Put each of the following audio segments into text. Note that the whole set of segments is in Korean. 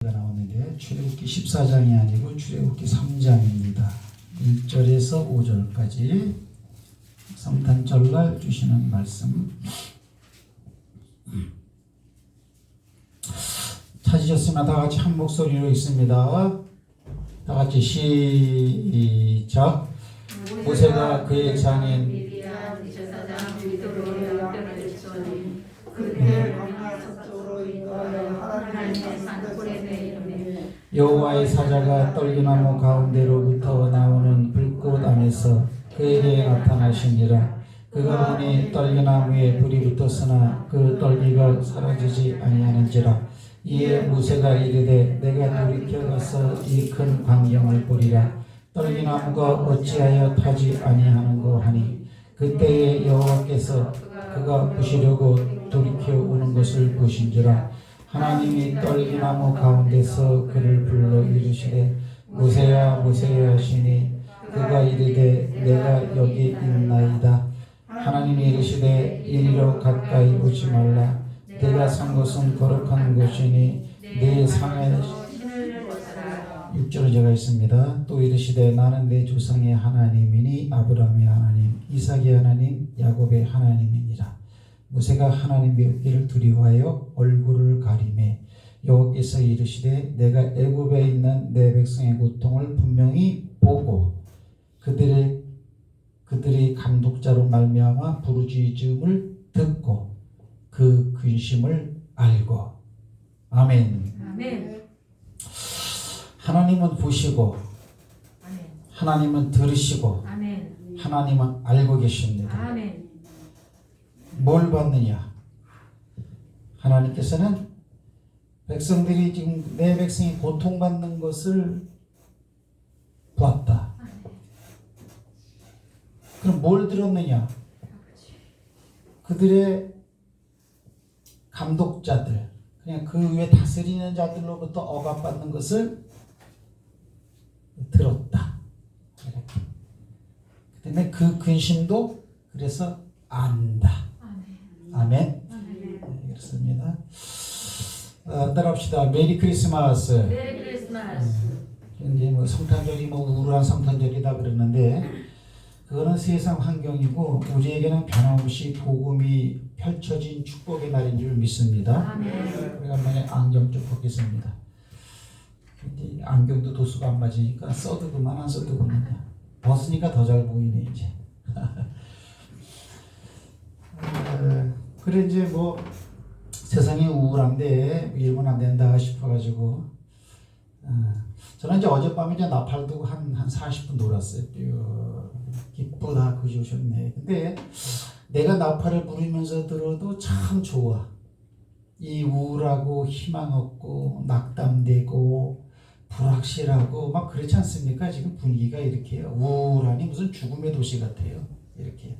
나오는데 출애굽기 14장이 아니고 출애굽기 3장입니다. 1절에서 5절까지 성탄절날 주시는 말씀 찾으셨으면 다 같이 한 목소리로 읽습니다. 다 같이 시작. 모세가 그의 장인 여호와의 사자가 떨기나무 가운데로부터 나오는 불꽃 안에서 그에게 나타나시니라. 그가 보니 떨기나무에 불이 붙었으나 그 떨기가 사라지지 아니하는지라. 이에 모세가 이르되 내가 돌이켜 가서 이 큰 광경을 보리라. 떨기나무가 어찌하여 타지 아니하는고 하니 그때에 여호와께서 그가 부시려고 돌이켜 오는 것을 보신지라. 하나님이 떨기나무 가운데서 그를 불러 이르시되 모세야 모세야 하시니 그가 이르되 내가 여기 있나이다. 하나님이 이르시되 이리로 가까이 오지 말라. 내가 산 곳은 거룩한 곳이니 내 상에 6절을 제가 있습니다. 또 이르시되 나는 내 조상의 하나님이니 아브라함의 하나님 이삭의 하나님 야곱의 하나님이니라. 모세가 하나님 뵙기를 두려워하여 얼굴을 가리매 여호와께서 이르시되 내가 애굽에 있는 내 백성의 고통을 분명히 보고 그들의 감독자로 말미암아 부르짖음을 듣고 그 근심을 알고. 아멘. 아멘. 하나님은 보시고 아멘. 하나님은 들으시고 아멘. 하나님은 알고 계십니다. 아멘. 뭘 받느냐? 하나님께서는 백성들이 지금 내 백성이 고통받는 것을 보았다. 그럼 뭘 들었느냐? 그들의 감독자들, 그냥 그 위에 다스리는 자들로부터 억압받는 것을 들었다. 그다음에 그 근심도 그래서 안다. 아멘. 네, 그렇습니다. 따라합시다. 메리 크리스마스. 메리 크리스마스. 이제 뭐 성탄절이 뭐 우울한 성탄절이다 그러는데 그거는 세상 환경이고 우리에게는 변함없이 복음이 펼쳐진 축복의 날인 줄 믿습니다. 오래간만에 안경 좀 벗겠습니다. 근데 안경도 도수가 안 맞으니까 써도 그만 안 써도 그만이야. 벗으니까 더 잘 보이네 이제. 그래 이제 뭐 세상이 우울한데 이러면 안 된다 싶어가지고 저는 이제 어젯밤에 이제 나팔 두고 한 40분 놀았어요. 기쁘다 그지 오셨네. 근데 내가 나팔을 부르면서 들어도 참 좋아. 이 우울하고 희망 없고 낙담되고 불확실하고 막 그렇지 않습니까? 지금 분위기가 이렇게 우울하니 무슨 죽음의 도시 같아요. 이렇게.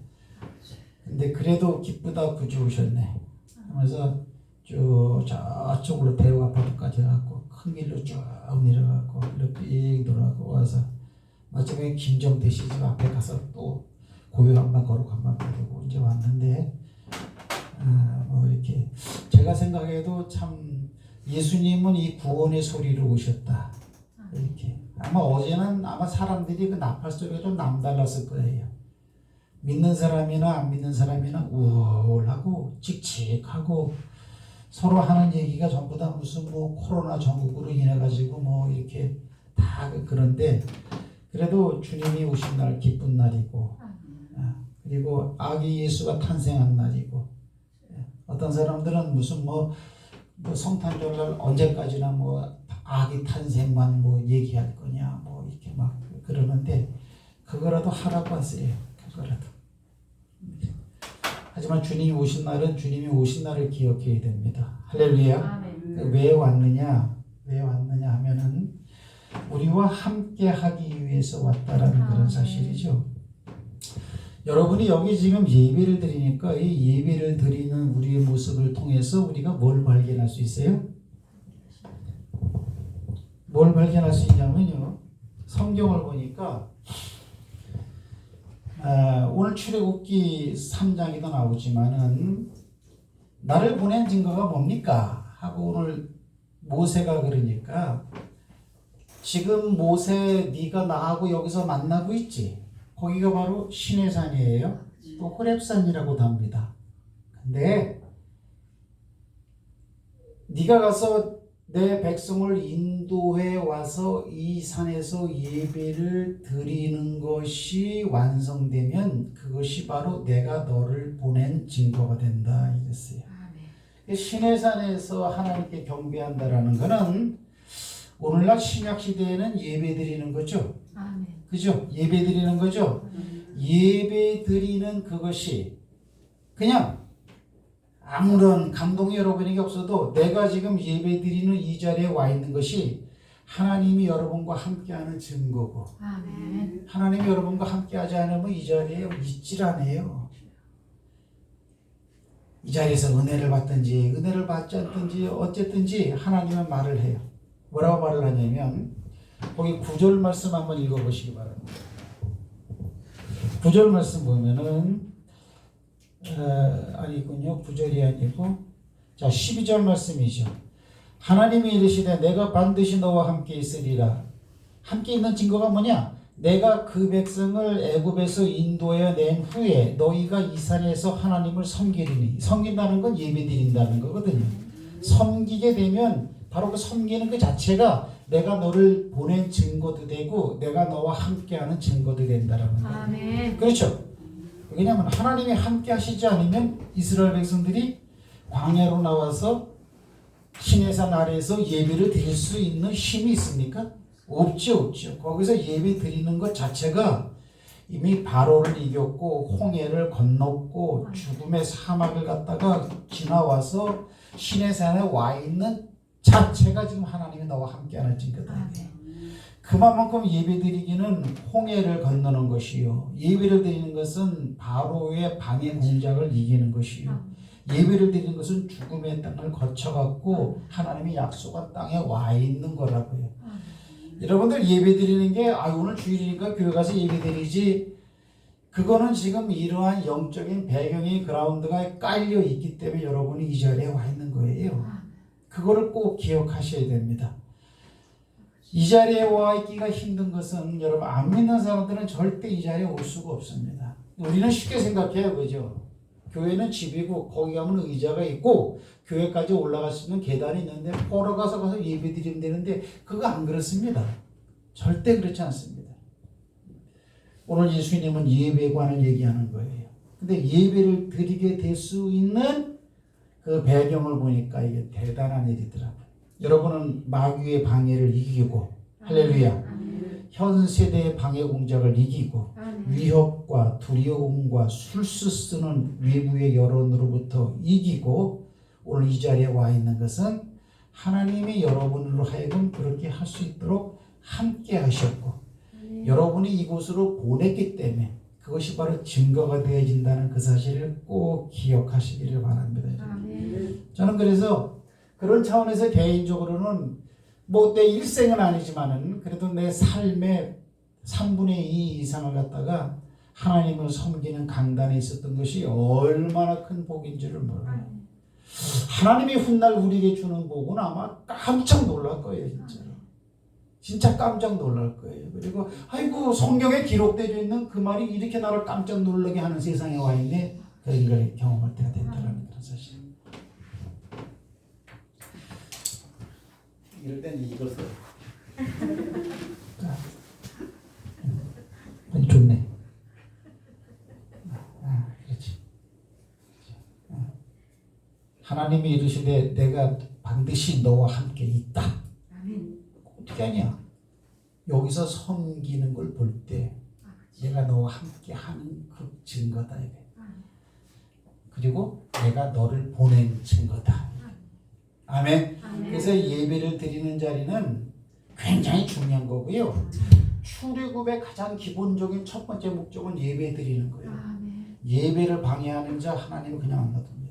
근데 그래도 기쁘다 구주 오셨네 하면서 쭉 저쪽으로 대우 아파트까지 가고 큰 길로 쭉 내려가고 이렇게 돌아가고 와서 마침에 김정태 씨 집 앞에 가서 또 고요 한번 걸고 한번 부르고 이제 왔는데 뭐 이렇게 제가 생각해도 참 예수님은 이 구원의 소리로 오셨다. 이렇게 아마 어제는 아마 사람들이 그 나팔 소리가 좀 남달랐을 거예요. 믿는 사람이나 안 믿는 사람이나 우울하고 칙칙하고 서로 하는 얘기가 전부 다 무슨 뭐 코로나 전국으로 인해 가지고 뭐 이렇게 다 그런데 그래도 주님이 오신 날 기쁜 날이고 그리고 아기 예수가 탄생한 날이고 어떤 사람들은 무슨 뭐 성탄절날 언제까지나 뭐 아기 탄생만 뭐 얘기할 거냐 뭐 이렇게 막 그러는데 그거라도 하라고 하세요. 그거라도. 하지만 주님이 오신 날은 주님이 오신 날을 기억해야 됩니다. 할렐루야. 왜 왔느냐? 왜 왔느냐 하면은 우리와 함께 하기 위해서 왔다라는 그런 사실이죠. 여러분이 여기 지금 예배를 드리니까 이 예배를 드리는 우리의 모습을 통해서 우리가 뭘 발견할 수 있어요? 뭘 발견할 수 있냐면요. 성경을 보니까 오늘 출애굽기 3장에도 나오지만은 나를 보낸 증거가 뭡니까? 하고 오늘 모세가 그러니까 지금 모세 네가 나하고 여기서 만나고 있지. 거기가 바로 시내산이에요. 또 호렙산이라고도 합니다. 근데 네가 가서 내 백성을 인도해 와서 이 산에서 예배를 드리는 것이 완성되면 그것이 바로 내가 너를 보낸 증거가 된다 이랬어요. 시내산에서 하나님께 경배한다라는 것은 오늘날 신약 시대에는 예배 드리는 거죠. 그죠? 예배 드리는 거죠. 예배 드리는 그것이 그냥 아무런 감동이 여러분에게 없어도 내가 지금 예배 드리는 이 자리에 와 있는 것이 하나님이 여러분과 함께하는 증거고 하나님이 여러분과 함께하지 않으면 이 자리에 있질 않아요. 이 자리에서 은혜를 받든지 은혜를 받지 않든지 어쨌든지 하나님은 말을 해요. 뭐라고 말을 하냐면 거기 9절 말씀 한번 읽어보시기 바랍니다. 9절 말씀 보면은 아니군요. 9절이 아니고 자 12절 말씀이죠. 하나님이 이르시되 내가 반드시 너와 함께 있으리라. 함께 있는 증거가 뭐냐? 내가 그 백성을 애굽에서 인도해 낸 후에 너희가 이 산에서 하나님을 섬기리니. 섬긴다는 건 예배드린다는 거거든요. 섬기게 되면 바로 그 섬기는 그 자체가 내가 너를 보낸 증거도 되고 내가 너와 함께하는 증거도 된다라는 거예요. 아멘. 그렇죠. 왜냐하면 하나님이 함께 하시지 않으면 이스라엘 백성들이 광야로 나와서 시내산 아래에서 예배를 드릴 수 있는 힘이 있습니까? 없죠. 거기서 예배 드리는 것 자체가 이미 바로를 이겼고 홍해를 건넜고 죽음의 사막을 갔다가 지나와서 시내산에 와 있는 자체가 지금 하나님이 너와 함께하는 증거다. 그만큼 예배드리기는 홍해를 건너는 것이요. 예배를 드리는 것은 바로의 방해 공작을 이기는 것이요. 예배를 드리는 것은 죽음의 땅을 거쳐갖고 하나님이 약속한 땅에 와 있는 거라고요. 여러분들 예배 드리는 게 오늘 주일이니까 교회 가서 예배 드리지 그거는 지금 이러한 영적인 배경의 그라운드가 깔려 있기 때문에 여러분이 이 자리에 와 있는 거예요. 그거를 꼭 기억하셔야 됩니다. 이 자리에 와 있기가 힘든 것은 여러분 안 믿는 사람들은 절대 이 자리에 올 수가 없습니다. 우리는 쉽게 생각해요. 그죠? 교회는 집이고 거기 가면 의자가 있고 교회까지 올라갈 수 있는 계단이 있는데 걸어가서 예배 드리면 되는데 그거 안 그렇습니다. 절대 그렇지 않습니다. 오늘 예수님은 예배에 관한 얘기하는 거예요. 근데 예배를 드리게 될 수 있는 그 배경을 보니까 이게 대단한 일이더라고요. 여러분은 마귀의 방해를 이기고 할렐루야. 현 세대의 방해 공작을 이기고 위협과 두려움과 술수 쓰는 외부의 여론으로부터 이기고 오늘 이 자리에 와 있는 것은 하나님이 여러분으로 하여금 그렇게 할 수 있도록 함께 하셨고 여러분이 이곳으로 보냈기 때문에 그것이 바로 증거가 되어진다는 그 사실을 꼭 기억하시기를 바랍니다. 저는 그래서 그런 차원에서 개인적으로는 뭐 내 일생은 아니지만은 그래도 내 삶의 3분의 2 이상을 갖다가 하나님을 섬기는 강단에 있었던 것이 얼마나 큰 복인 줄을 몰라요. 하나님이 훗날 우리에게 주는 복은 아마 깜짝 놀랄 거예요. 진짜로. 진짜 깜짝 놀랄 거예요. 그리고 아이고 성경에 기록되어 있는 그 말이 이렇게 나를 깜짝 놀라게 하는 세상에 와 있네. 그런 걸 경험할 때가 됐다는 그런 사실. 이럴 때는 이것을 좋네. 그렇지. 하나님이 이르시되 내가 반드시 너와 함께 있다. 어떻게 하냐? 여기서 섬기는 걸 볼 때 내가 너와 함께 하는 그 증거다. 그리고 내가 너를 보낸 증거다. 아멘. 그래서 예배를 드리는 자리는 굉장히 중요한 거고요. 출애굽의 가장 기본적인 첫 번째 목적은 예배 드리는 거예요. 예배를 방해하는 자 하나님은 그냥 안 놔둡니다.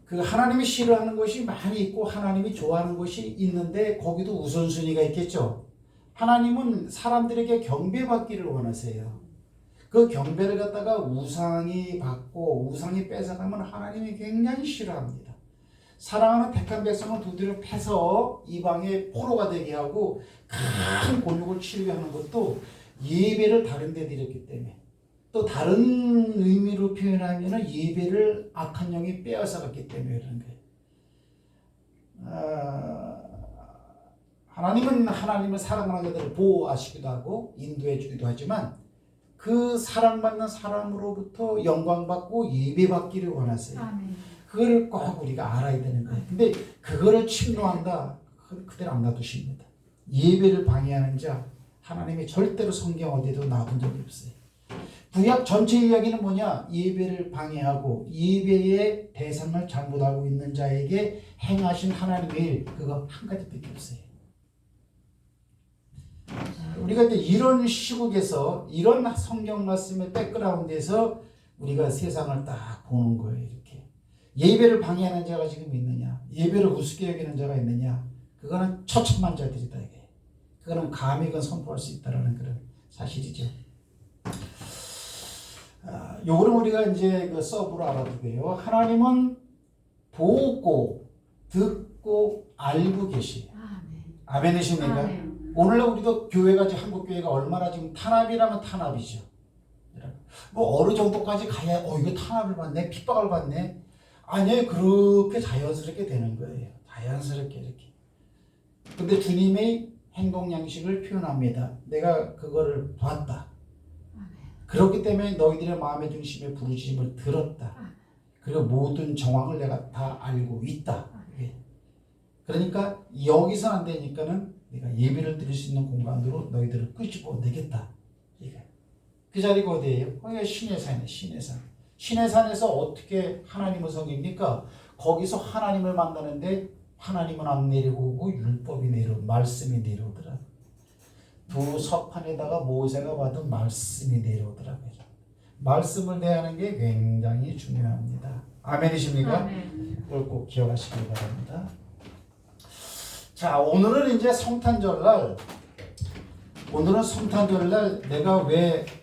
그 하나님이 싫어하는 것이 많이 있고 하나님이 좋아하는 것이 있는데 거기도 우선순위가 있겠죠. 하나님은 사람들에게 경배받기를 원하세요. 그 경배를 갖다가 우상이 받고 우상이 뺏어가면 하나님이 굉장히 싫어합니다. 사랑하는 택한 백성을 두드려 패서 이방의 포로가 되게 하고 큰 곤욕을 치르게 하는 것도 예배를 다른 데 드렸기 때문에, 또 다른 의미로 표현하면 예배를 악한 영이 빼앗아갔기 때문에 그런 거예요. 하나님은 하나님을 사랑하는 자들을 보호하시기도 하고 인도해 주기도 하지만 그 사랑받는 사람으로부터 영광받고 예배받기를 원하세요. 아멘. 그거를 꼭 우리가 알아야 되는 거예요. 근데 그거를 침노한다, 그대로 안 놔두십니다. 예배를 방해하는 자 하나님이 절대로 성경 어디에도 놔둔 적이 없어요. 구약 전체 이야기는 뭐냐? 예배를 방해하고 예배의 대상을 잘못 알고 있는 자에게 행하신 하나님의 일, 그거 한 가지밖에 없어요. 우리가 이제 이런 시국에서, 이런 성경 말씀의 백그라운드에서 우리가 세상을 딱 보는 거예요. 이렇게 예배를 방해하는 자가 지금 있느냐, 예배를 우습게 여기는 자가 있느냐, 그거는 처참만자들이다. 이게 그거는 감히 그 선포할 수 있다라는 그런 사실이죠. 요거는 우리가 이제 그 서브로 알아두고요. 하나님은 보고 듣고 알고 계시요. 아멘이십니까? 아멘. 오늘날 우리도 교회가, 지금 한국 교회가 얼마나 지금 탄압이라면 탄압이죠. 뭐 어느 정도까지 가야 이거 탄압을 받네, 핍박을 받네. 아니에요. 그렇게 자연스럽게 되는 거예요. 자연스럽게 이렇게. 근데 주님의 행동 양식을 표현합니다. 내가 그거를 봤다. 그렇기 때문에 너희들의 마음의 중심에 부르짖음을 들었다. 그리고 모든 정황을 내가 다 알고 있다. 그러니까 여기서 안 되니까는 내가 예배를 드릴 수 있는 공간으로 너희들을 끄집어내겠다. 그 자리가 어디예요? 거기가 신의 산이에요. 신의 산. 신의 산에서 어떻게 하나님을 섬깁니까? 거기서 하나님을 만나는데 하나님은 안 내려오고 율법이 말씀이 내려오더라. 두 서판에다가 모세가 받은 말씀이 내려오더라고요. 말씀을 대하는 게 굉장히 중요합니다. 아멘이십니까? 아멘. 그걸 꼭 기억하시기 바랍니다. 자, 오늘은 이제 성탄절날, 내가 왜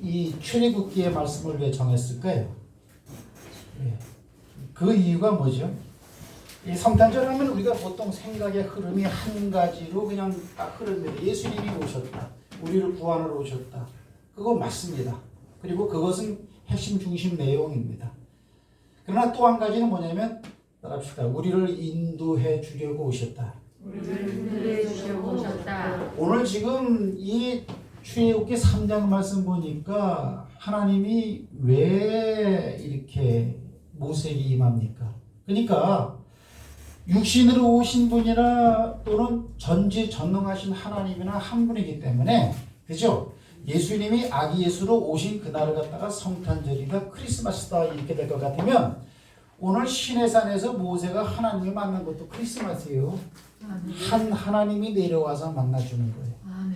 이 출애굽기의 말씀을 왜 정했을까요? 그 이유가 뭐죠? 이 성탄절 하면 우리가 보통 생각의 흐름이 한 가지로 그냥 딱 흐릅니다. 예수님이 오셨다. 우리를 구하러 오셨다. 그거 맞습니다. 그리고 그것은 핵심 중심 내용입니다. 그러나 또 한 가지는 뭐냐면, 따라합시다. 우리를 인도해 주려고 오셨다. 우리를 인도해 주려고 오셨다. 오늘 지금 이 출애굽기 3장 말씀 보니까 하나님이 왜 이렇게 모세에게 임합니까? 그러니까 육신으로 오신 분이나 또는 전지전능하신 하나님이나 한 분이기 때문에, 그죠? 예수님이 아기 예수로 오신 그날을 갖다가 성탄절이다, 크리스마스다 이렇게 될 것 같으면, 오늘 시내산에서 모세가 하나님을 만난 것도 크리스마스예요. 아멘. 한 하나님이 내려와서 만나주는 거예요. 아멘.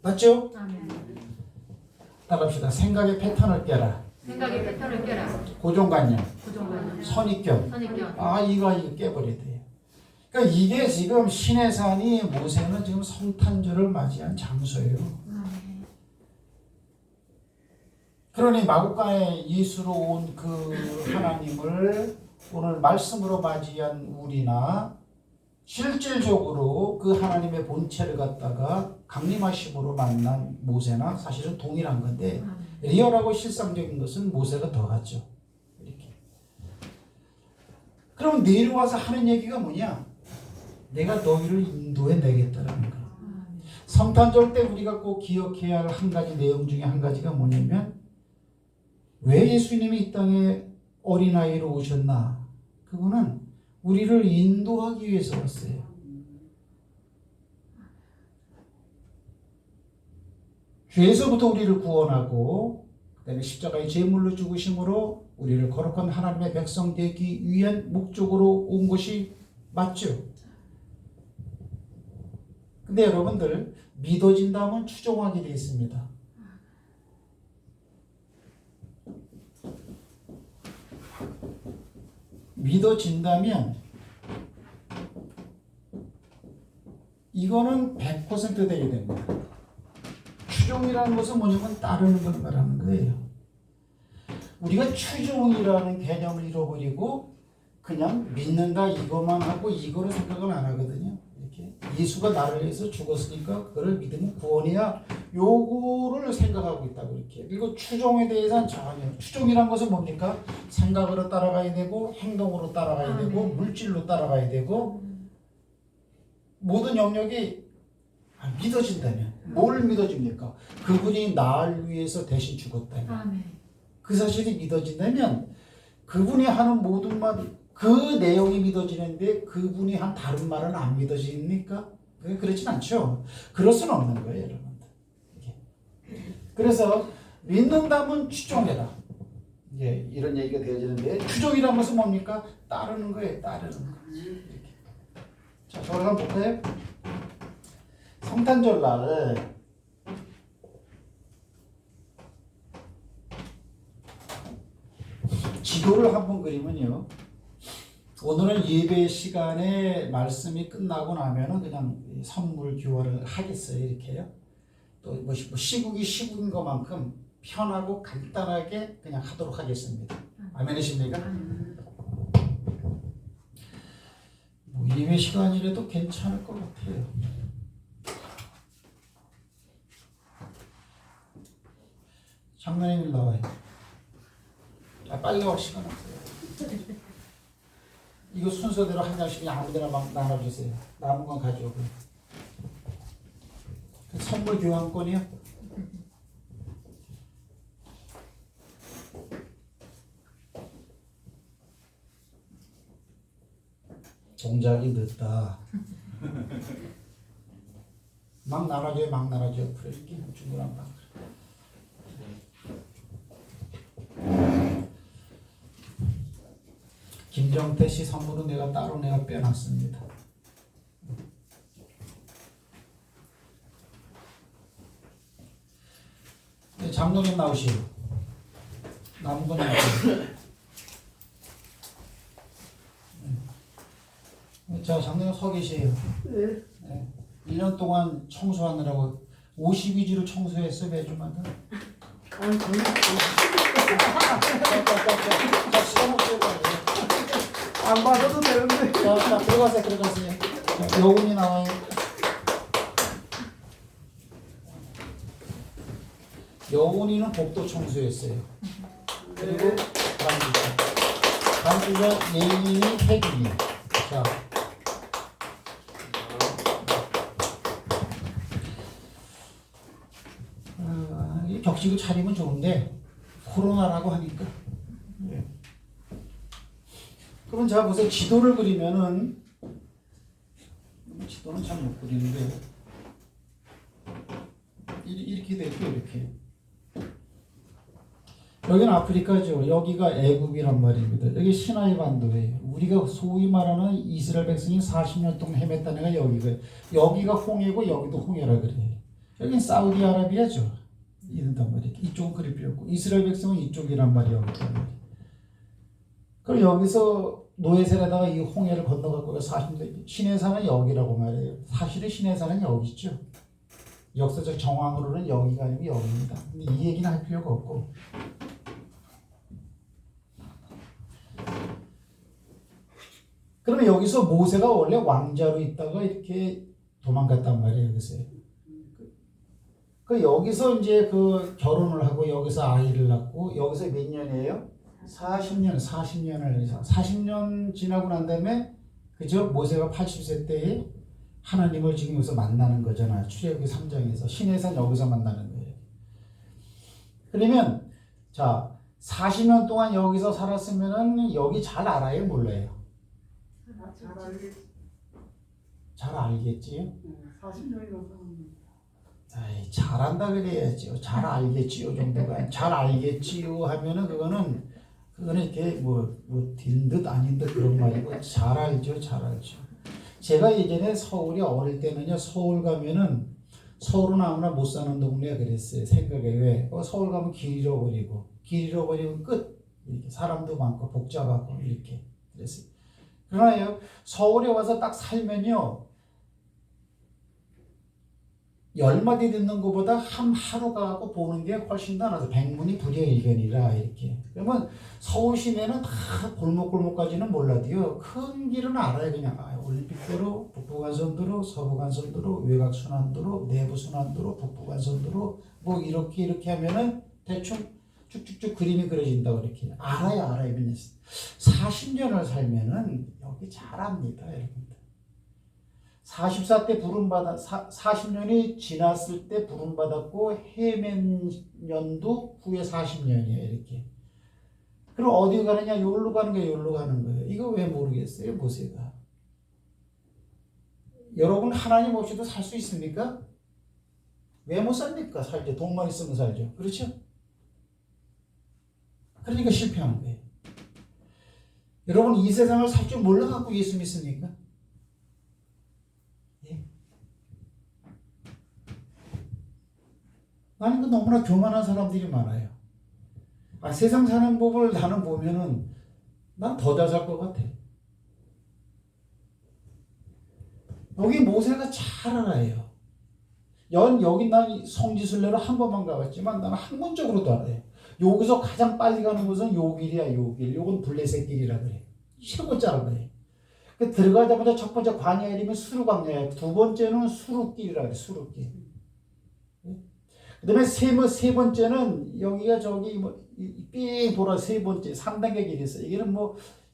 맞죠? 아멘. 따라합시다. 생각의 패턴을 깨라. 생각의 패턴을 깨라. 고정관념, 고정관념. 선입견. 선입견. 이거 깨버려야 돼요. 그러니까 이게 지금 시내산이, 모세는 지금 성탄절을 맞이한 장소예요. 아멘. 그러니 마국간에 예수로 온 그 하나님을 오늘 말씀으로 맞이한 우리나, 실질적으로 그 하나님의 본체를 갖다가 강림하심으로 만난 모세나 사실은 동일한 건데, 리얼하고 실상적인 것은 모세가 더하죠. 이렇게. 그럼 내려와서 하는 얘기가 뭐냐? 내가 너희를 인도해 내겠다라는 거예요. 성탄절 때 우리가 꼭 기억해야 할 한 가지 내용 중에 한 가지가 뭐냐면, 왜 예수님이 이 땅에 어린아이로 오셨나? 그거는 우리를 인도하기 위해서 왔어요. 죄에서부터 우리를 구원하고, 그다음에 십자가의 제물로 죽으심으로 우리를 거룩한 하나님의 백성 되기 위한 목적으로 온 것이 맞죠? 근데 여러분들, 믿어진다면 추종하게 되어 있습니다. 믿어진다면 이거는 100% 되게 됩니다. 추종이라는 것은 뭐냐면 따르는 걸 말하는 거예요. 우리가 추종이라는 개념을 잃어버리고 그냥 믿는다 이것만 하고 이거를 생각을 안 하거든요. 이렇게 예수가 나를 위해서 죽었으니까 그거를 믿으면 구원이야. 요거를 생각하고 있다고 이렇게. 그리고 추종에 대해서는 전혀. 추종이란 것은 뭡니까? 생각으로 따라가야 되고 행동으로 따라가야 되고 물질로 따라가야 되고 모든 영역이 믿어진다면 뭘 믿어집니까? 그분이 나를 위해서 대신 죽었다면 아멘. 그 사실이 믿어진다면 그분이 하는 모든 말 그 내용이 믿어지는데 그분이 한 다른 말은 안 믿어집니까? 그렇진 않죠. 그럴 수는 없는 거예요, 여러분들. 그래서 믿는다면 추종해라. 예, 이런 얘기가 되어지는데 추종이라는 것은 뭡니까? 따르는 거예요, 따르는 거. 이렇게. 자, 저를 한번 볼까요? 성탄절 날 지도를 한번 그리면요. 오늘은 예배 시간에 말씀이 끝나고 나면은 그냥 선물 교환을 하겠어요. 이렇게요. 또 뭐 시국이 시국인 것만큼 편하고 간단하게 그냥 하도록 하겠습니다. 아멘이십니까? 뭐 예배 시간이라도 괜찮을 것 같아요. 장로님 나와요. 빨리 올 시간 없어요. 이거 순서대로 한 장씩 그냥 아무데나 막 나눠주세요. 남은 건 가져오고요. 선물 교환권이요? 동작이 늦다. 막 나눠줘요, 막 나눠줘요. 그래, 이렇게 중요한 방. 김정태 씨 선물은 내가 따로 빼놨습니다. 네, 장로님 나오시오. 남은 건 자, 장로님 서 계세요. 네. 1년 동안 청소하느라고 52주를 청소했어, 매주마다. 자, 시간 없어요. 안 받아도 되는데. 자, 들어가세요. 자, 여운이 나와요. 여운이는 복도 청소했어요. 그리고 반주자 예인이 혜균이. 자, 격식을 차리면 좋은데 코로나라고 하니까. 그럼 자 보세요. 지도를 그리면은 지도는 잘 못 그리는데 이렇게 되죠. 이렇게. 여기는 아프리카죠. 여기가 애굽이란 말입니다. 여기 시나이 반도예요. 우리가 소위 말하는 이스라엘 백성이 40년 동안 헤맸다는 데가 여기가 홍해고 여기도 홍해라 그래요. 여기는 사우디아라비아죠. 이런단 말이에요. 이쪽은 그릴 필요 없고 이스라엘 백성은 이쪽이란 말이에요. 그럼 여기서 노예세에다가 이 홍해를 건너갖고 40년 시내산은 여기라고 말해요. 사실은 시내산은 여기죠. 역사적 정황으로는 여기가 아니고 여기입니다. 근데 이 얘기는 할 필요가 없고. 그러면 여기서 모세가 원래 왕자로 있다가 이렇게 도망갔단 말이에요. 여기서. 그 여기서 이제 그 결혼을 하고 여기서 아이를 낳고 여기서 몇 년이에요? 40년 지나고 난 다음에 그죠? 모세가 80세 때에 하나님을 지금 여기서 만나는 거잖아요. 출애굽기 3장에서 시내산 여기서 만나는 거예요. 그러면 자 40년 동안 여기서 살았으면은 여기 잘 알아요, 몰라요? 잘 알겠지요? 40년이라서. 아이, 잘한다 그래야죠. 잘 알겠지요 정도가. 잘 알겠지요 하면은 그거는 이렇게 뭐 된 듯 아닌 듯 그런 말이고 잘 알죠. 제가 예전에 서울에 어릴 때는요. 서울 가면은 서울은 아무나 못 사는 동네가 그랬어요. 생각에 왜? 서울 가면 길 잃어버리면 끝. 이렇게 사람도 많고 복잡하고 이렇게 그랬어요. 그러나요. 서울에 와서 딱 살면요. 10마디 듣는 것보다 한 하루 가고 보는 게 훨씬 더 나아서 백문이 불여일견이라 이렇게. 그러면 서울 시내는 다 골목골목까지는 몰라도요. 큰 길은 알아요. 그냥 올림픽도로, 북부간선도로, 서부간선도로, 외곽순환도로, 내부순환도로, 북부간선도로 뭐 이렇게 하면은 대충 쭉쭉쭉 그림이 그려진다고 이렇게 알아요. 40년을 살면은 여기 잘 압니다, 여러분들. 44때 부름받아 40년이 지났을 때 부름받았고 해맨 연도 후에 40년이에요. 이렇게. 그럼 어디 가느냐? 여기로 가는 거예요. 여기로 가는 거예요. 이거 왜 모르겠어요? 모세가. 여러분 하나님 없이도 살 수 있습니까? 왜 못 삽니까? 살죠. 돈만 있으면 살죠. 그렇죠? 그러니까 실패하는 거예요. 여러분 이 세상을 살 줄 몰라갖고 예수 믿습니까? 아니, 그 너무나 교만한 사람들이 많아요. 세상 사는 법을 나는 보면은 난 더 잘 살 것 같아. 여기 모세가 잘 알아요. 여기 난 성지순례로 한 번만 가봤지만 나는 학문적으로도 알아요. 여기서 가장 빨리 가는 곳은 요 길이야, 요 길. 요건 블레셋 길이라 그래. 최고 짧아요. 들어가자마자 첫 번째 광야 이름이 수르광야예요. 두 번째는 수르길이라 그래, 수르길. 그 다음에 세 번째는 여기가 저기 삥 돌아 세 번째 3단계 길이 있어요. 이게는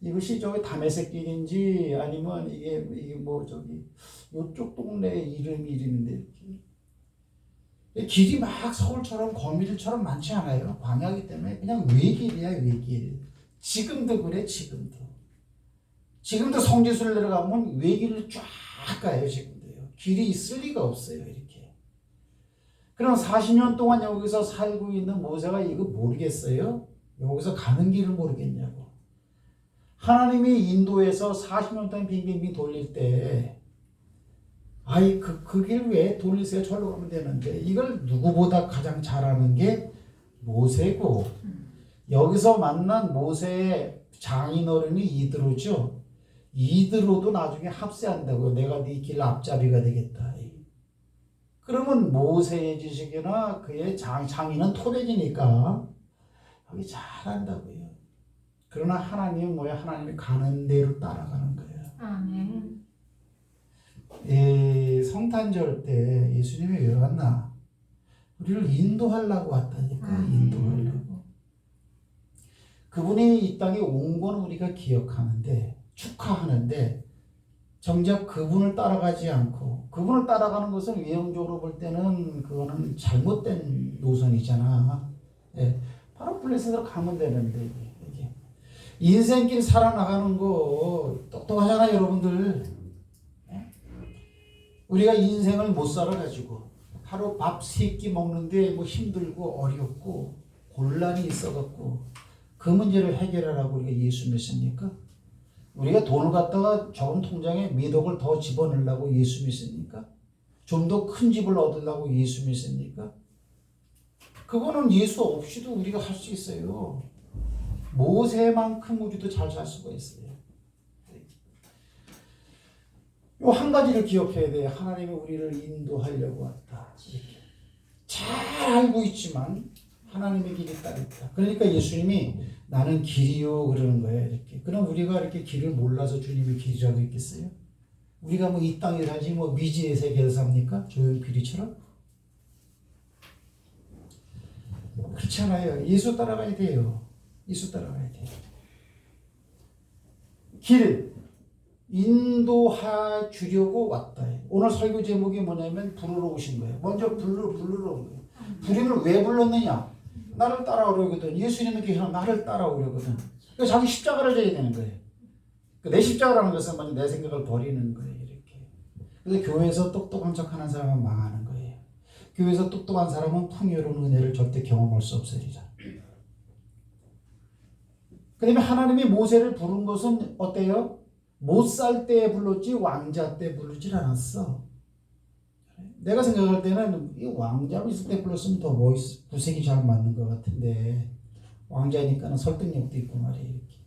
이것이 저기 다메섹 길인지 아니면 이게 저기 요쪽 동네 이름인데 이렇게. 길이 막 서울처럼 거미들처럼 많지 않아요. 광야이기 때문에 그냥 외길이야, 외길. 지금도 그래, 지금도 성지순례 내려가면 외길을 쫙 가요, 지금도요. 길이 있을 리가 없어요, 이렇게. 그럼 40년 동안 여기서 살고 있는 모세가 이거 모르겠어요? 여기서 가는 길을 모르겠냐고. 하나님이 인도에서 40년 동안 빙빙빙 돌릴 때 그 길 왜 돌리세요? 절로 가면 되는데 이걸 누구보다 가장 잘하는 게 모세고 여기서 만난 모세의 장인어른이 이드로죠. 이드로도 나중에 합세한다고요. 내가 네 길 앞잡이가 되겠다. 그러면 모세의 지식이나 그의 장인은 토백이니까 여기 잘한다고요. 그러나 하나님은 뭐야? 하나님이 가는 대로 따라가는 거예요. 아멘. 성탄절 때 예수님이 왜 왔나? 우리를 인도하려고 왔다니까. 인도하려고. 그분이 이 땅에 온 건 우리가 기억하는데 축하하는데 정작 그분을 따라가지 않고 그분을 따라가는 것은 외형적으로 볼 때는 그거는 잘못된 노선이잖아. 바로 블레셋으로 가면 되는데 이게. 인생길 살아나가는 거 똑똑하잖아, 여러분들. 우리가 인생을 못 살아가지고 하루 밥 3끼 먹는데 힘들고 어렵고 곤란이 있어갖고 그 문제를 해결하라고 우리가 예수 믿습니까? 우리가 돈을 갖다가 적은 통장에 몇 억을 더 집어넣으려고 예수 믿습니까? 좀 더 큰 집을 얻으려고 예수 믿습니까? 그거는 예수 없이도 우리가 할 수 있어요. 모세만큼 우리도 잘 살 수가 있어요. 요 한 가지를 기억해야 돼요. 하나님이 우리를 인도하려고 왔다. 이렇게. 잘 알고 있지만 하나님의 길이 따로 있다. 그러니까 예수님이 나는 길이요 그러는 거예요. 이렇게. 그럼 우리가 이렇게 길을 몰라서 주님이 길이라고 했겠어요? 우리가 이 땅에 살지 미지의 세계에서 삽니까? 조용필이처럼? 그렇지 않아요. 예수 따라가야 돼요. 예수 따라가야 돼요. 길 인도하 주려고 왔다. 오늘 설교 제목이 뭐냐면 부르러 오신 거예요. 먼저 부르러 온 거예요. 부름을 왜 불렀느냐? 나를 따라오려거든. 예수님은 계시나 나를 따라오려거든. 그러니까 자기 십자가를 져야 되는 거예요. 내 십자가라는 것은 먼저 내 생각을 버리는 거예요. 이렇게. 그래서 교회에서 똑똑한 척하는 사람은 망하는 거예요. 교회에서 똑똑한 사람은 풍요로운 은혜를 절대 경험할 수 없으리라. 그 다음에 하나님이 모세를 부른 것은 어때요? 못 살 때 불렀지 왕자 때 부르질 않았어. 내가 생각할 때는 이 왕자로 있을 때 불렀으면 더 구색이 잘 맞는 것 같은데 왕자니까는 설득력도 있고 말이에요. 이렇게.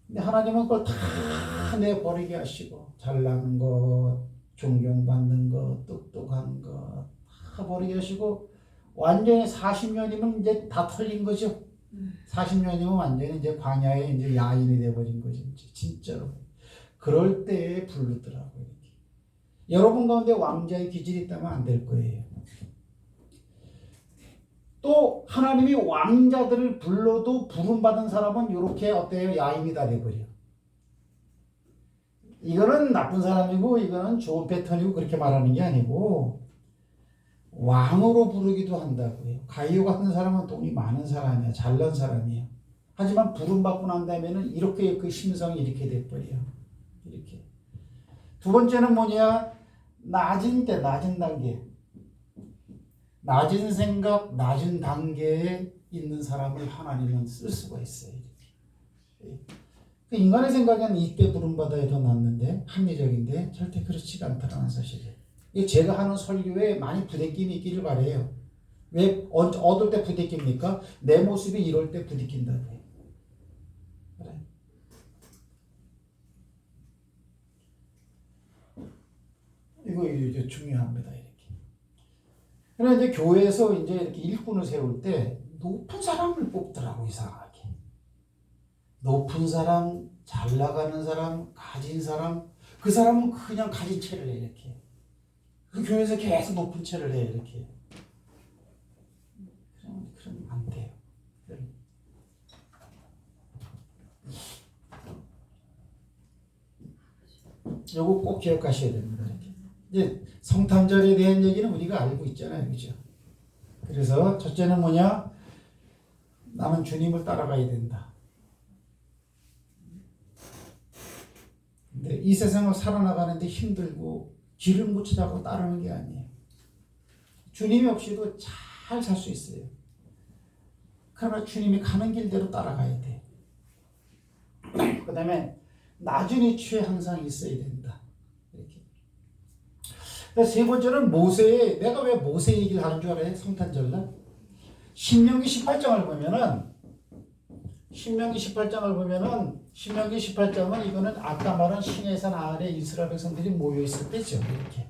근데 하나님은 그걸 다 내버리게 하시고 잘난 것, 존경받는 거, 똑똑한 거 다 버리게 하시고 완전히 40년이면 이제 다 털린 거죠. 40년이면 완전히 이제 광야에 이제 야인이 돼버린 거죠. 진짜로. 그럴 때에 부르더라고요. 이렇게. 여러분 가운데 왕자의 기질이 있다면 안 될 거예요. 또 하나님이 왕자들을 불러도 부름받은 사람은 이렇게 어때요? 야인이 다 돼버려. 이거는 나쁜 사람이고 이거는 좋은 패턴이고 그렇게 말하는 게 아니고 왕으로 부르기도 한다고요. 가이오 같은 사람은 돈이 많은 사람이야. 잘난 사람이야. 하지만 부름받고 난 다음에는 이렇게 그 심성이 이렇게 돼버려. 이렇게. 두 번째는 뭐냐? 낮은 때, 낮은 단계. 낮은 생각, 낮은 단계에 있는 사람을 하나님은 쓸 수가 있어요. 이렇게. 인간의 생각에는 이때 부름받아야 더 낫는데 합리적인데 절대 그렇지가 않다는 사실이에요. 이게 제가 하는 설교에 많이 부대낌이 있기를 바라요. 왜 어떨 때 부대낍니까? 내 모습이 이럴 때 부대낀다고요. 그래. 이거 이제 중요합니다. 이렇게. 그러나 이제 교회에서 이제 이렇게 일꾼을 세울 때 높은 사람을 뽑더라고 이상하게. 높은 사람, 잘 나가는 사람, 가진 사람, 그 사람은 그냥 가진 채를 해 이렇게. 그 교회에서 계속 높은 채를 해 이렇게. 그럼 안 돼요. 요거 꼭 기억하셔야 됩니다. 이렇게. 이제 성탄절에 대한 얘기는 우리가 알고 있잖아요, 그죠? 그래서 첫째는 뭐냐? 나는 주님을 따라가야 된다. 근데 이 세상을 살아나가는데 힘들고 길을 못 찾아가고 따르는 게 아니에요. 주님이 없이도 잘 살 수 있어요. 그러나 주님이 가는 길대로 따라가야 돼. 그 다음에 낮은 위치에 항상 있어야 된다. 이렇게. 세 번째는 모세의, 내가 왜 모세 얘기를 하는 줄 알아요? 성탄절날? 신명기 18장을 보면은 신명기 18장은 이거는 아까 말한 시내산 아래 이스라엘 백성들이 모여 있을 때죠. 이렇게.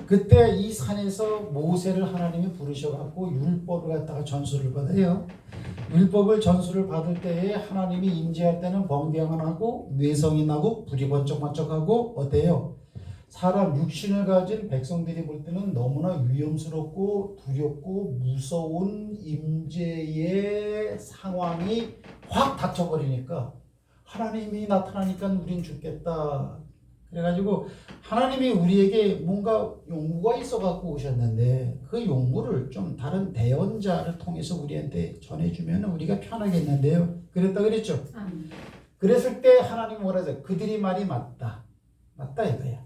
그때 이 산에서 모세를 하나님이 부르셔갖고 율법을 갖다가 전수를 받아요. 율법을 전수를 받을 때에 하나님이 임재할 때는 번개가 나고 뇌성이 나고 불이 번쩍번쩍하고 어때요? 사람 육신을 가진 백성들이 볼 때는 너무나 위험스럽고 두렵고 무서운 임재의 상황이 확 닥쳐버리니까 하나님이 나타나니까 우린 죽겠다. 그래가지고 하나님이 우리에게 뭔가 용무가 있어갖고 오셨는데 그 용무를 좀 다른 대언자를 통해서 우리한테 전해주면 우리가 편하겠는데요. 그랬다 그랬죠. 그랬을 때 하나님이 뭐라 하세요? 그들이 말이 맞다. 맞다 이거야.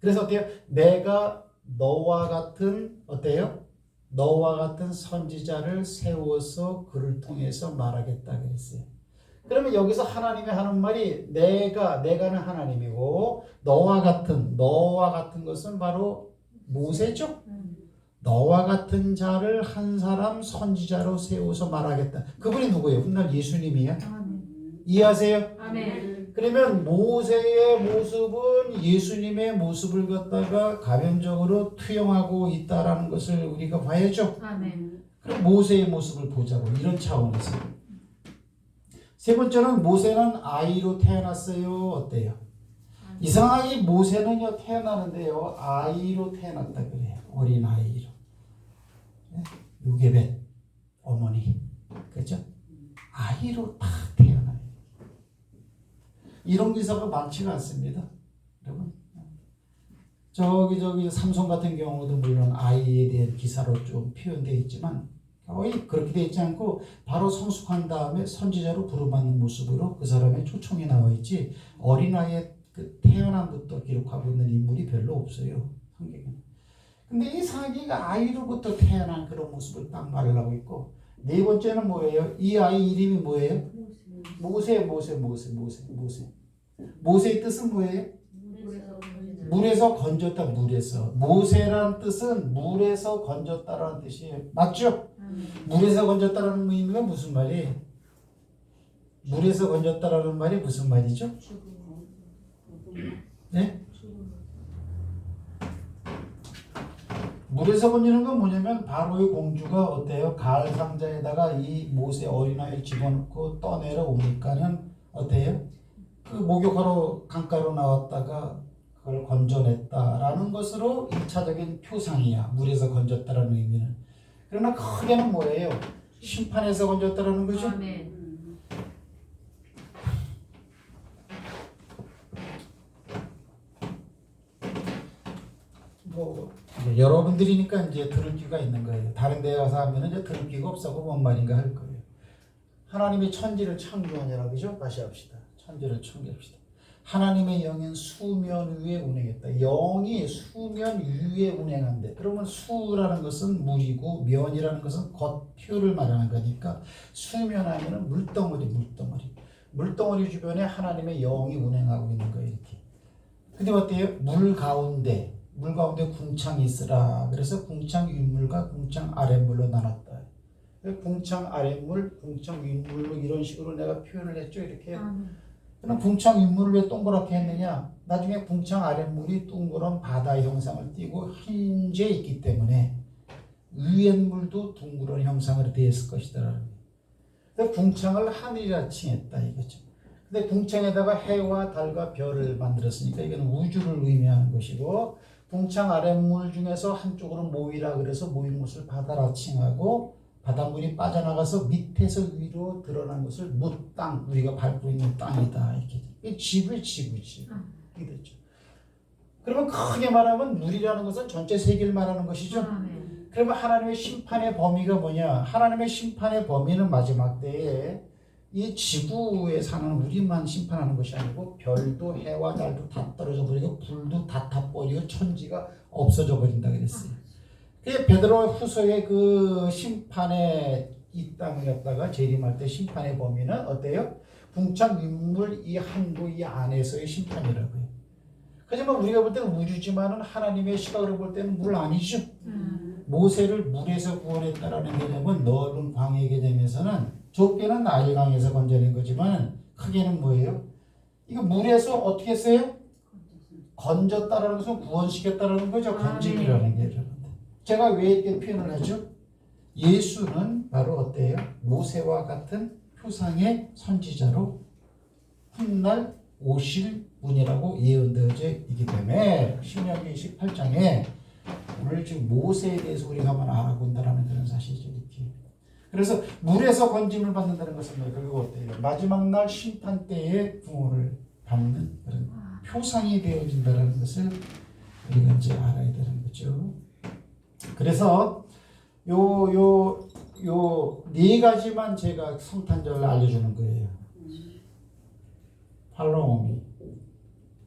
그래서 어때요? 내가 너와 같은 어때요? 너와 같은 선지자를 세워서 그를 통해서 말하겠다 그랬어요. 그러면 여기서 하나님이 하는 말이 내가는 하나님이고 너와 같은 것은 바로 모세죠. 너와 같은 자를 한 사람 선지자로 세워서 말하겠다. 그분이 누구예요? 훗날 예수님이야. 이해하세요? 아멘. 그러면 모세의 모습은 예수님의 모습을 갖다가 가변적으로 투영하고 있다라는 것을 우리가 봐야죠. 아멘. 그럼 모세의 모습을 보자고 이런 차원에서. 세 번째는 모세는 아이로 태어났어요. 어때요? 이상하게 모세는요 태어나는데요 아이로 태어났다 그래요. 어린 아이로. 요게벳 어머니 그죠? 아이로 다 태어나요. 이런 기사가 많지가 않습니다. 여러분 저기 삼손 같은 경우도 물론 아이에 대한 기사로 좀 표현되어 있지만 거의 그렇게 되어 있지 않고 바로 성숙한 다음에 선지자로 부름받는 모습으로 그 사람의 초청이 나와 있지 어린아이의 그 태어남부터 기록하고 있는 인물이 별로 없어요. 성경에는. 근데 이 사기가 아이로부터 태어난 그런 모습을 딱 말을 하고 있고 네 번째는 뭐예요? 이 아이 이름이 뭐예요? 모세의 뜻은 뭐예요? 물에서 건졌다. 모세란 뜻은 물에서 건졌다라는 뜻이에요. 맞죠? 물에서 건졌다라는 의미가 무슨 말이에요? 물에서 건졌다라는 말이 무슨 말이죠? 네? 물에서 건지는 건 뭐냐면 바로의 공주가 어때요? 가을 상자에다가 이 모세 어린아이를 집어넣고 떠내려 오니까는 어때요? 그 목욕하러 강가로 나왔다가 그걸 건져냈다라는 것으로 1차적인 표상이야. 물에서 건졌다라는 의미는. 그러나 크게는 뭐예요? 심판에서 건졌다라는 거죠. 아멘. 뭐 여러분들이니까 이제 들을 기가 있는 거예요. 다른 데 가서 하면은 이제 들을 기가 없어고 뭔 말인가 할 거예요. 하나님이 천지를 창조하냐라 그죠? 다시 합시다. 천지를 창조합시다. 하나님의 영은 수면 위에 운행했다. 영이 수면 위에 운행한대. 그러면 수라는 것은 물이고 면이라는 것은 겉표를 말하는 거니까 수면하면은 물덩어리 주변에 하나님의 영이 운행하고 있는 거예요. 이렇게. 근데 어때요? 물 가운데 궁창이 있으라. 그래서 궁창 윗물과 궁창 아랫물로 나눴다. 궁창 아랫물, 궁창 윗물로 이런 식으로 내가 표현을 했죠. 이렇게. 그럼 궁창 윗물을 왜 동그랗게 했느냐? 나중에 궁창 아랫물이 둥그런 바다 형상을 띠고 흰재 있기 때문에 위에 물도 둥그런 형상으로 되었을 것이다. 그래서 궁창을 하늘이라 칭했다 이거죠. 근데 궁창에다가 해와 달과 별을 만들었으니까 이건 우주를 의미하는 것이고, 궁창 아랫물 중에서 한쪽으로 모이라 그래서 모인 것을 바다라 칭하고, 바닷물이 빠져나가서 밑에서 위로 드러난 것을 묻땅, 우리가 밟고 있는 땅이다 이렇게. 이 지구지 이게 됐죠. 그러면 크게 말하면 물이라는 것은 전체 세계를 말하는 것이죠. 아멘. 그러면 하나님의 심판의 범위가 뭐냐? 하나님의 심판의 범위는 마지막 때에 이 지구에 사는 우리만 심판하는 것이 아니고 별도 해와 달도 다 떨어져 버리고 불도 다 타버리고 천지가 없어져 버린다 그랬어요. 그 베드로 후서의 그 심판의 이 땅을 갖다가 재림할 때 심판의 범위는 어때요? 궁창 윗물 이 한도 이 안에서의 심판이라고요. 하지만 우리가 볼 때는 우주지만은 하나님의 시각으로 볼 때는 물 아니죠. 모세를 물에서 구원했다라는 개념은 넓은 광야의 개념에서는 좁게는 나일강에서 건져낸 거지만 크게는 뭐예요? 이거 물에서 어떻게 했어요? 건졌다라는 것은 구원시켰다라는 거죠. 건짐이라는 게 여러분들. 제가 왜 이렇게 표현을 하죠? 예수는 바로 어때요? 모세와 같은 표상의 선지자로 훗날 오실 분이라고 예언되어져 있기 때문에 신명기 28장에 오늘 지금 모세에 대해서 우리가 한번 알아본다라는 그런 사실이죠. 이렇게. 그래서 물에서 건짐을 받는다는 것은 결국 어때요? 마지막 날 심판 때에 구원을 받는 그런 표상이 되어진다는 것을 우리가 이제 알아야 되는 거죠. 그래서 요 네 가지만 제가 성탄절을 알려주는 거예요. 팔로우미,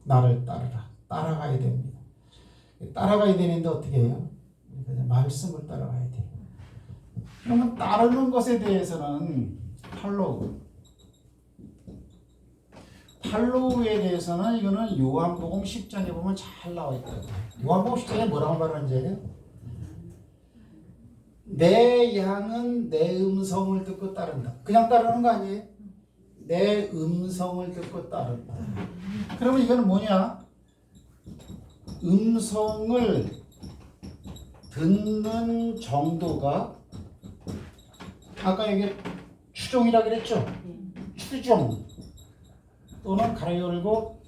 나를 따라가야 됩니다. 따라가야 되는데 어떻게 해요? 말씀을 따라가야 돼요. 그러면 따르는 것에 대해서는 팔로우에 대해서는 이거는 요한복음 10장에 보면 잘 나와 있거든요. 요한복음 10장에 뭐라고 말하는지 알아요? 내 양은 내 음성을 듣고 따른다. 그냥 따르는 거 아니에요? 내 음성을 듣고 따른다. 그러면 이거는 뭐냐? 음성을 듣는 정도가 아까 여기 추종이라 그랬죠? 추종 또는 가로 열고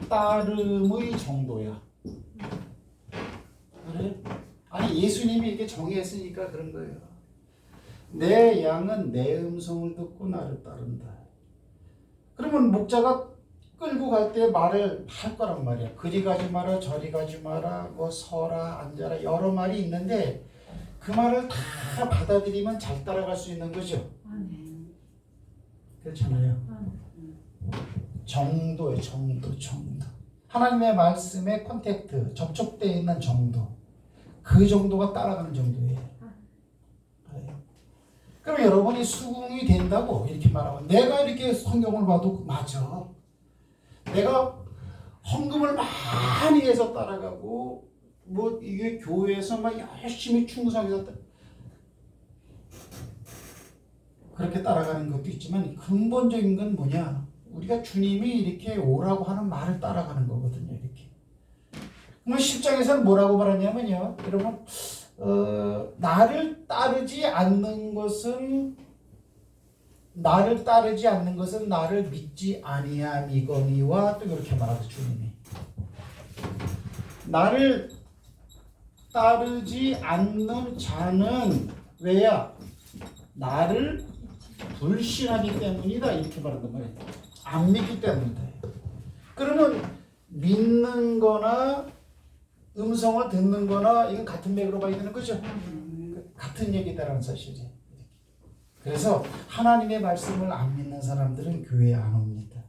따름의 정도야. 그래? 아니 예수님이 이렇게 정의했으니까 그런 거예요. 내 양은 내 음성을 듣고 나를 따른다. 그러면 목자가 끌고 갈 때 말을 할 거란 말이야. 그리 가지 마라, 저리 가지 마라, 뭐 서라, 앉아라 여러 말이 있는데 그 말을 다 받아들이면 잘 따라갈 수 있는 거죠. 그렇잖아요. 정도예요. 정도. 하나님의 말씀에 컨택트, 접촉되어 있는 정도. 그 정도가 따라가는 정도예요. 그럼 여러분이 수긍이 된다고 이렇게 말하면 내가 이렇게 성경을 봐도 맞아. 내가 헌금을 많이 해서 따라가고 뭐 이게 교회에서 막 열심히 충성해서 그렇게 따라가는 것도 있지만 근본적인 건 뭐냐? 우리가 주님이 이렇게 오라고 하는 말을 따라가는 거거든요. 이렇게. 그럼 10장에서는 뭐라고 말하냐면요. 여러분, 나를 따르지 않는 것은 나를 믿지 아니함이거니와 또 이렇게 말하죠. 주님이. 나를 따르지 않는 자는 왜야? 나를 불신하기 때문이다. 이렇게 말한단 말이에요. 안 믿기 때문이다. 그러면 믿는 거나 음성을 듣는 거나 이건 같은 맥으로 봐야 되는 거죠. 같은 얘기다라는 사실이에요. 그래서 하나님의 말씀을 안 믿는 사람들은 교회에 안 옵니다.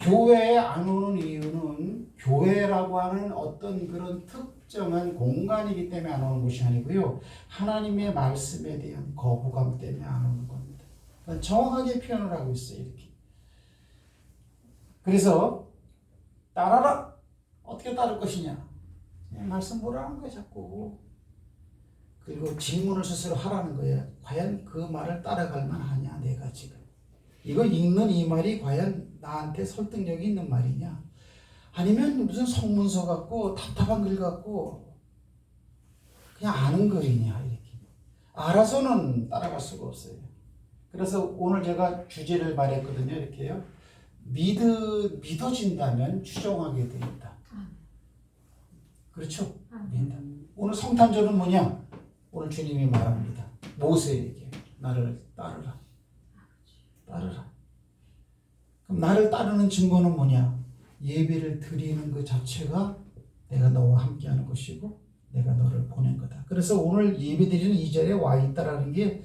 교회에 안 오는 이유는 교회라고 하는 어떤 그런 특정한 공간이기 때문에 안 오는 것이 아니고요. 하나님의 말씀에 대한 거부감 때문에 안 오는 겁니다. 그러니까 정확하게 표현을 하고 있어요. 이렇게. 그래서 따라라. 어떻게 따를 것이냐. 말씀 보라는 거야 자꾸. 그리고 질문을 스스로 하라는 거예요. 과연 그 말을 따라갈 만하냐 내가 지금. 이거 읽는 이 말이 과연 나한테 설득력이 있는 말이냐. 아니면 무슨 성문서 같고 답답한 글 같고 그냥 아는 거이냐 이렇게. 알아서는 따라갈 수가 없어요. 그래서 오늘 제가 주제를 말했거든요. 이렇게요. 믿어진다면 추종하게 돼 있다. 그렇죠? 오늘 성탄절은 뭐냐? 오늘 주님이 말합니다. 모세에게 나를 따르라. 따르라. 그럼 나를 따르는 증거는 뭐냐? 예배를 드리는 그 자체가 내가 너와 함께하는 것이고 내가 너를 보낸 거다. 그래서 오늘 예배 드리는 이 자리에 와 있다라는 게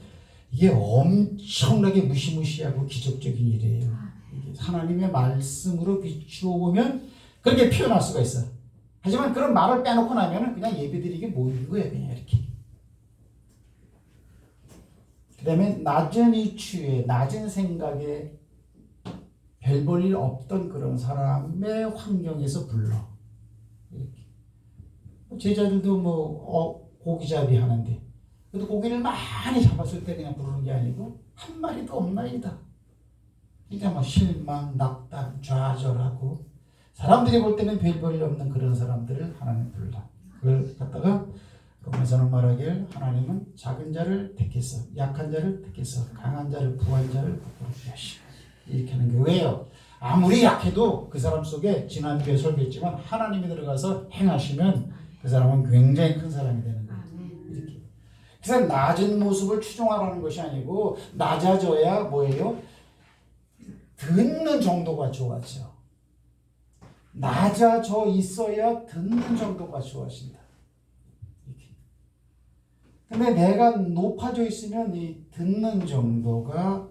이게 엄청나게 무시무시하고 기적적인 일이에요. 이게 하나님의 말씀으로 비추어 보면 그렇게 표현할 수가 있어. 하지만 그런 말을 빼놓고 나면은 그냥 예배드리기 모이는 거예요. 그냥 이렇게. 그 다음에 낮은 이치에 낮은 생각에 별 볼 일 없던 그런 사람의 환경에서 불러. 이렇게. 제자들도 고기잡이 하는데 그래도 고기를 많이 잡았을 때 그냥 부르는 게 아니고 한 마리도 없나이다. 그러니까 실망, 낙담, 좌절하고 사람들이 볼 때는 별 볼 일 없는 그런 사람들을 하나님 불러. 그걸 갖다가 로마서는 말하길 하나님은 작은 자를 택해서 약한 자를 택해서 강한 자를 부한 자를 부끄럽게 하시고 이렇게 하는 게 왜요? 아무리 약해도 그 사람 속에 지난주에 설교했지만 하나님이 들어가서 행하시면 그 사람은 굉장히 큰 사람이 되는 거예요. 이렇게. 그래서 낮은 모습을 추종하라는 것이 아니고 낮아져야 뭐예요? 듣는 정도가 좋아져. 낮아져 있어야 듣는 정도가 좋아진다. 이렇게. 근데 내가 높아져 있으면 이 듣는 정도가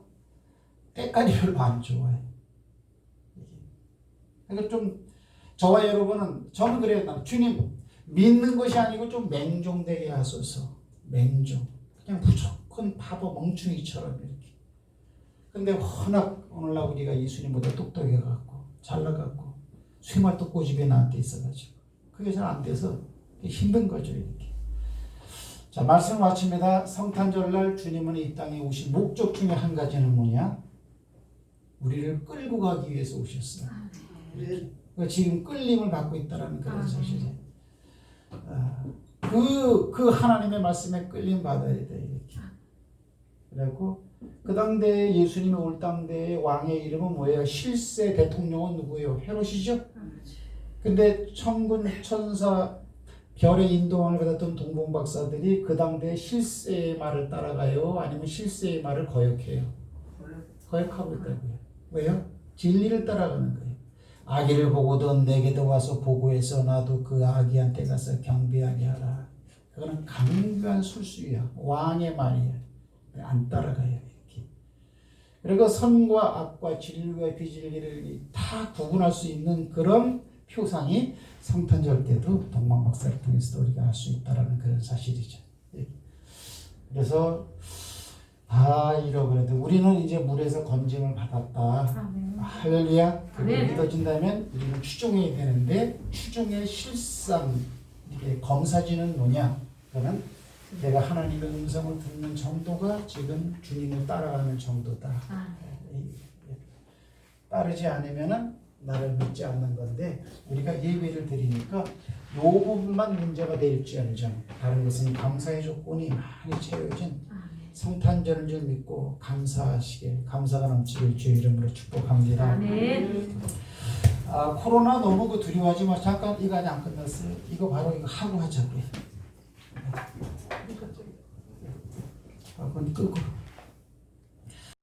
때깔이 별로 안 좋아해. 그러니까 좀 저와 여러분은 저는 그래요. 주님 믿는 것이 아니고 좀 맹종되게 하소서. 맹종. 그냥 무조건 바보 멍충이처럼 이렇게. 근데 워낙 오늘날 우리가 예수님보다 똑똑해갖고 잘나갖고 쇠말도 꼬집에 나한테 있어가지고 그게 잘 안 돼서 힘든 거죠 이렇게. 자 말씀 마칩니다. 성탄절날 주님은 이 땅에 오신 목적 중에 한 가지는 뭐냐? 우리를 끌고 가기 위해서 오셨어요. 그러니까 지금 끌림을 받고 있다는 그런 사실이에요. 그 하나님의 말씀에 끌림 받아야 돼 이렇게. 그래갖고 그 당대 예수님이 올 당대의 왕의 이름은 뭐예요? 실세 대통령은 누구예요? 헤롯이죠. 근데 천군 천사 별의 인도함을 받았던 동봉 박사들이 그 당대의 실세의 말을 따라가요? 아니면 실세의 말을 거역해요? 거역하고 있다고요. 왜요? 진리를 따라가는 거예요. 아기를 보고도 내게도 와서 보고해서 나도 그 아기한테 가서 경배하게 하라. 그거는 강력한 술수야. 왕의 말이야. 안 따라가요. 이렇게. 그리고 선과 악과 진리와 비진리를 다 구분할 수 있는 그런 표상이 성탄절 때도 동방박사를 통해서 우리가 알 수 있다는 그런 사실이죠. 그래서 다 잃어버렸는데 우리는 이제 물에서 건짐을 받았다. 할렐루야. 그게 믿어진다면 우리는 추종해야 되는데 추종의 실상 이게 검사지는 뭐냐? 그거는 내가 하나님의 음성을 듣는 정도가 지금 주님을 따라가는 정도다. 따르지 않으면은 나를 믿지 않는 건데 우리가 예배를 드리니까 요 부분만 문제가 될지언정 다른 것은 감사의 조건이 많이 채워진 성탄절을 줄 믿고 감사하시길 감사가 넘치길 주의 이름으로 축복합니다. 아멘. 코로나 너무 그 두려워하지 마. 잠깐 이거 아직 안 끝났어요. 이거 바로 이거 하고 하자고요. 한번 끄고.